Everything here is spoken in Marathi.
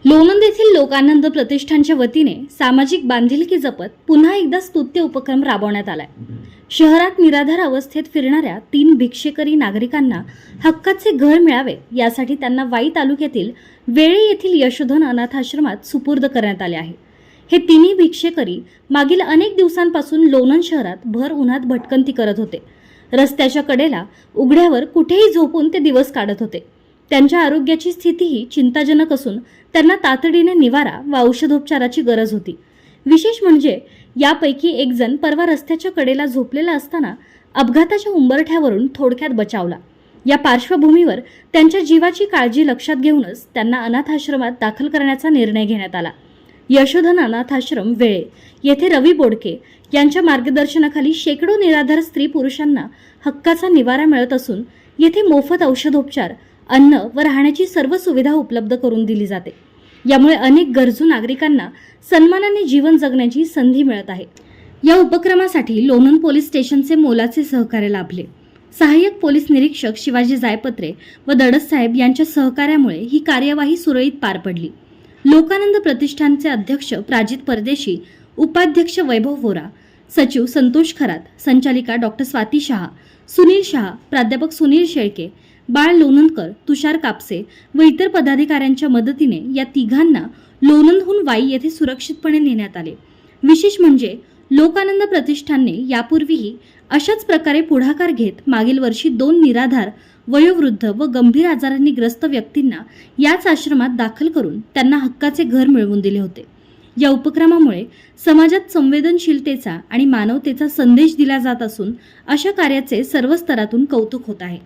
लोणंद येथील लोकानंद प्रतिष्ठानच्या वतीने सामाजिक बांधिलकी जपत पुन्हा एकदा स्तुत्य उपक्रम राबवण्यात आलाय। शहरात निराधार अवस्थेत फिरणाऱ्या 3 भिक्षेकरी नागरिकांना हक्काचे घर मिळावे यासाठी त्यांना वाई तालुक्यातील वेळे येथील यशोधन अनाथ आश्रमात सुपूर्द करण्यात आले आहे। हे तिन्ही भिक्षेकरी मागील अनेक दिवसांपासून लोणंद शहरात भर उन्हात भटकंती करत होते। रस्त्याच्या कडेला उघड्यावर कुठेही झोपून ते दिवस काढत होते। त्यांच्या आरोग्याची स्थितीही चिंताजनक असून त्यांना तातडीने निवारा व औषधोपचाराची गरज होती। विशेष म्हणजे यापैकी एक जण परवा रस्त्याच्या कडेला झोपलेला असताना अपघाताच्या उंबरठ्यावरून थोडक्यात बचावला। या पार्श्वभूमीवर त्यांच्या जीवाची काळजी लक्षात घेऊनच त्यांना अनाथ आश्रमात दाखल करण्याचा निर्णय घेण्यात आला। यशोधन अनाथ आश्रम वेळे येथे रवी बोडके यांच्या मार्गदर्शनाखाली शेकडो निराधार स्त्री पुरुषांना हक्काचा निवारा मिळत असून येथे मोफत औषधोपचार, अन्न व राहण्याची सर्व सुविधा उपलब्ध करून दिली जाते। यामुळे अनेक गरजू नागरिकांना सन्मानाने जीवन जगण्याची संधी मिळत आहे। या उपक्रमासाठी लोणंद पोलीस स्टेशनचे मोलाचे सहकार्य लाभले। सहाय्यक पोलीस निरीक्षक शिवाजी जायपत्रे व दडस साहेब यांच्या सहकार्यामुळे ही कार्यवाही सुरळीत पार पडली। लोकानंद प्रतिष्ठानचे अध्यक्ष प्राजित परदेशी, उपाध्यक्ष वैभव वोरा, सचिव संतोष खरात, संचालिका डॉक्टर स्वाती शहा, सुनील शहा, प्राध्यापक सुनील शेळके, बाळ लोणंदकर, तुषार कापसे व इतर पदाधिकाऱ्यांच्या मदतीने या तिघांना लोणंदहून वाई येथे सुरक्षितपणे नेण्यात आले। विशेष म्हणजे लोकानंद प्रतिष्ठानने यापूर्वीही अशाच प्रकारे पुढाकार घेत मागील वर्षी 2 निराधार, वयोवृद्ध व गंभीर आजारांनी ग्रस्त व्यक्तींना याच आश्रमात दाखल करून त्यांना हक्काचे घर मिळवून दिले होते। या उपक्रमामुळे समाजात संवेदनशीलतेचा आणि मानवतेचा संदेश दिला जात असून अशा कार्याचे सर्व स्तरातून कौतुक होत आहे।